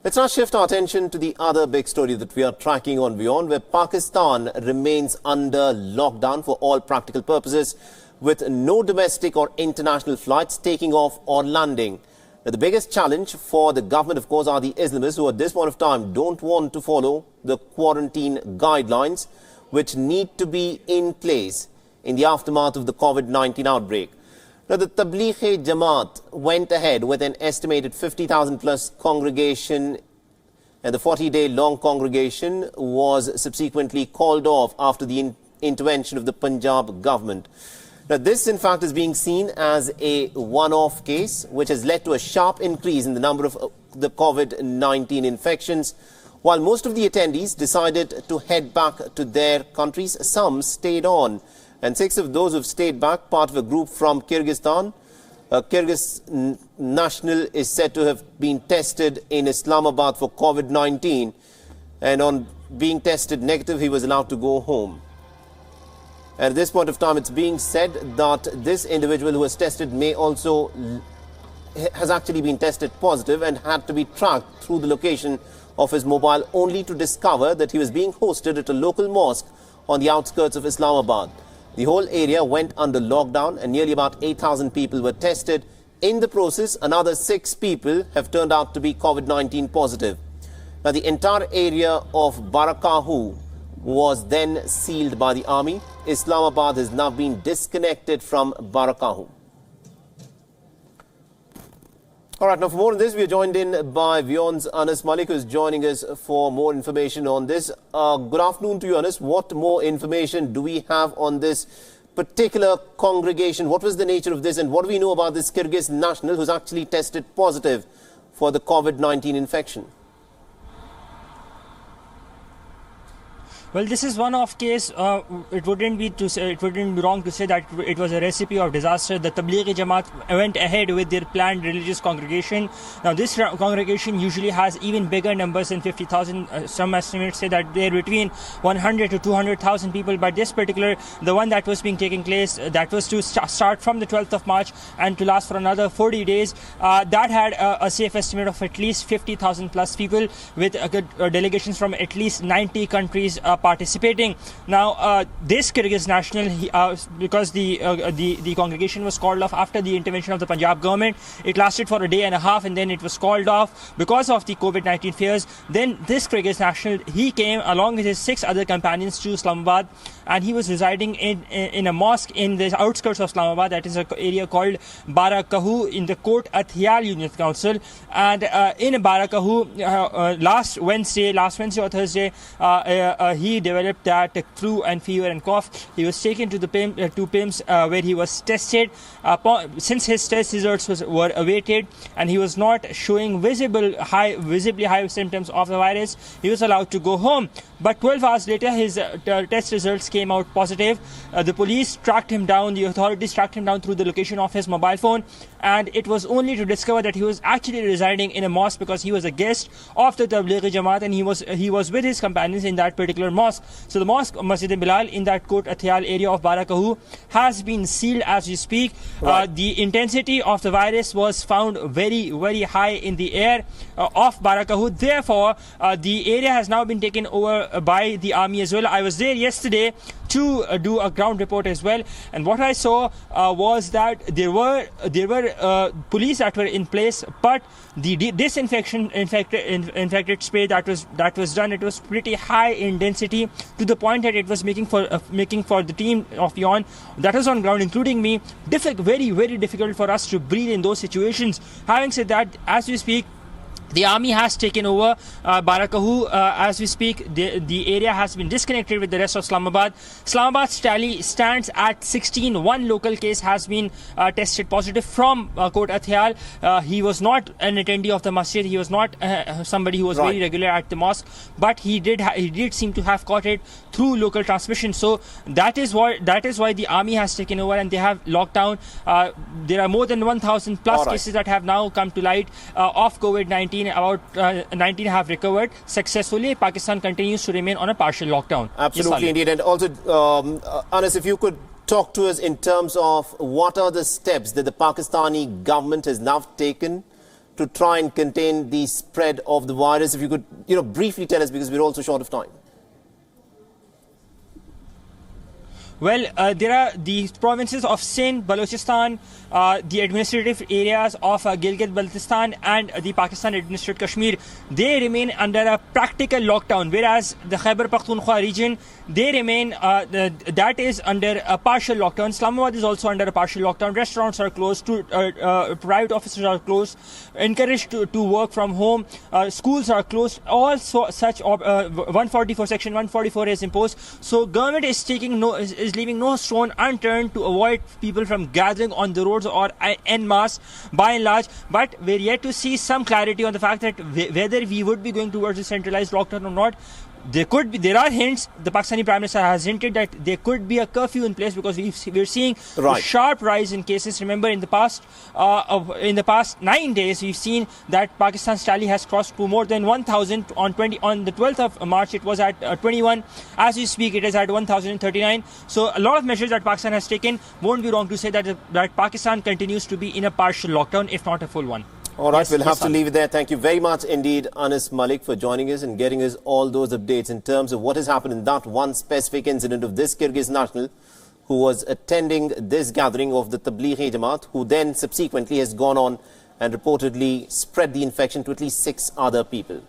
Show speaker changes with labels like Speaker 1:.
Speaker 1: Let's now shift our attention to the other big story that we are tracking on WION, where Pakistan remains under lockdown for all practical purposes, with no domestic or international flights taking off or landing. Now, the biggest challenge for the government, of course, are the Islamists who at this point of time don't want to follow the quarantine guidelines, which need to be in place in the aftermath of the COVID-19 outbreak. Now, the Tableeghi Jamaat went ahead with an estimated 50,000 plus congregation, and the 40-day long congregation was subsequently called off after the intervention of the Punjab government. Now, this in fact is being seen as a one-off case, which has led to a sharp increase in the number of the COVID-19 infections. While most of the attendees decided to head back to their countries, some stayed on. And 6 of those who have stayed back, part of a group from Kyrgyzstan. A Kyrgyz national is said to have been tested in Islamabad for COVID-19. And on being tested negative, he was allowed to go home. And at this point of time, it's being said that this individual who was tested has actually been tested positive and had to be tracked through the location of his mobile, only to discover that he was being hosted at a local mosque on the outskirts of Islamabad. The whole area went under lockdown and nearly about 8,000 people were tested. In the process, another 6 people have turned out to be COVID-19 positive. Now, the entire area of Barakahu was then sealed by the army. Islamabad has now been disconnected from Barakahu. All right, now for more on this, we are joined in by WION's Anas Malik, who is joining us for more information on this. Good afternoon to you, Anas. What more information do we have on this particular congregation? What was the nature of this, and what do we know about this Kyrgyz national who's actually tested positive for the COVID-19 infection?
Speaker 2: Well, this is one-off case. It wouldn't be wrong to say that it was a recipe of disaster. The Tableeghi Jamaat went ahead with their planned religious congregation. Now, this congregation usually has even bigger numbers than 50,000. Some estimates say that they're between 100 to 200,000 people. But this particular, the one that was being taking place, that was to start from the 12th of March and to last for another 40 days. That had a safe estimate of at least 50,000 plus people, with delegations from at least 90 countries participating. Now, this Kyrgyz national, because the congregation was called off after the intervention of the Punjab government, it lasted for a day and a half, and then it was called off because of the COVID-19 fears. Then this Kyrgyz national, he came along with his 6 other companions to Islamabad, and he was residing in a mosque in the outskirts of Islamabad. That is an area called Barakahu in the Kot Athial Union Council. And in Barakahu, last Wednesday or Thursday, he developed that flu and fever and cough. He was taken to the PIMS where he was tested. Since his test results were awaited and he was not showing visibly high symptoms of the virus, he was allowed to go home. But 12 hours later, his test results came out positive. The police tracked him down, the authorities tracked him down through the location of his mobile phone, and it was only to discover that he was actually residing in a mosque, because he was a guest of the Tableeghi Jamaat and he was with his companions in that particular mosque. So the mosque, Masjid-e-Bilal, in that Kot Athial area of Barakahu has been sealed as we speak. Right. The intensity of the virus was found very, very high in the air of Barakahu. Therefore, the area has now been taken over by the army as well. I was there yesterday to do a ground report as well, and what I saw was that there were police that were in place, but the disinfection infected spray that was done, it was pretty high in density, to the point that it was making for the team of WION that was on ground, including me, very, very difficult for us to breathe in those situations. Having said that, as we speak, the army has taken over Barakahu. As we speak, the area has been disconnected with the rest of Islamabad. Islamabad's tally stands at 16. One local case has been tested positive from Kot Athial. He was not an attendee of the masjid. He was not somebody who was very regular at the mosque, but he did seem to have caught it through local transmission. So that is why the army has taken over and they have locked down. There are more than 1,000 plus cases that have now come to light of COVID-19. About 19 have recovered successfully. Pakistan continues to remain on a partial lockdown.
Speaker 1: Absolutely, indeed. And also, Anas, if you could talk to us in terms of what are the steps that the Pakistani government has now taken to try and contain the spread of the virus? If you could, briefly tell us, because we're also short of time.
Speaker 2: Well, there are the provinces of Sindh, Balochistan, the administrative areas of Gilgit-Baltistan and the Pakistan-administered Kashmir. They remain under a practical lockdown, whereas the Khyber Pakhtunkhwa region, they remain, that is under a partial lockdown. Islamabad is also under a partial lockdown. Restaurants are closed, private offices are closed, encouraged to work from home, schools are closed, all such 144, section 144 is imposed. So government is is leaving no stone unturned to avoid people from gathering on the roads or en masse by and large. But we're yet to see some clarity on the fact that whether we would be going towards a centralized lockdown or not. There are hints. The Pakistani Prime Minister has hinted that there could be a curfew in place, because we're seeing a sharp rise in cases. Remember, in the past 9 days, we've seen that Pakistan's tally has crossed to more than 1,000. On the 12th of March, it was at 21. As we speak, it is at 1,039. So a lot of measures that Pakistan has taken. Won't be wrong to say that Pakistan continues to be in a partial lockdown, if not a full one.
Speaker 1: All right, we'll have to leave it there. Thank you very much indeed, Anas Malik, for joining us and getting us all those updates in terms of what has happened in that one specific incident of this Kyrgyz national who was attending this gathering of the Tableeghi Jamaat, who then subsequently has gone on and reportedly spread the infection to at least 6 other people.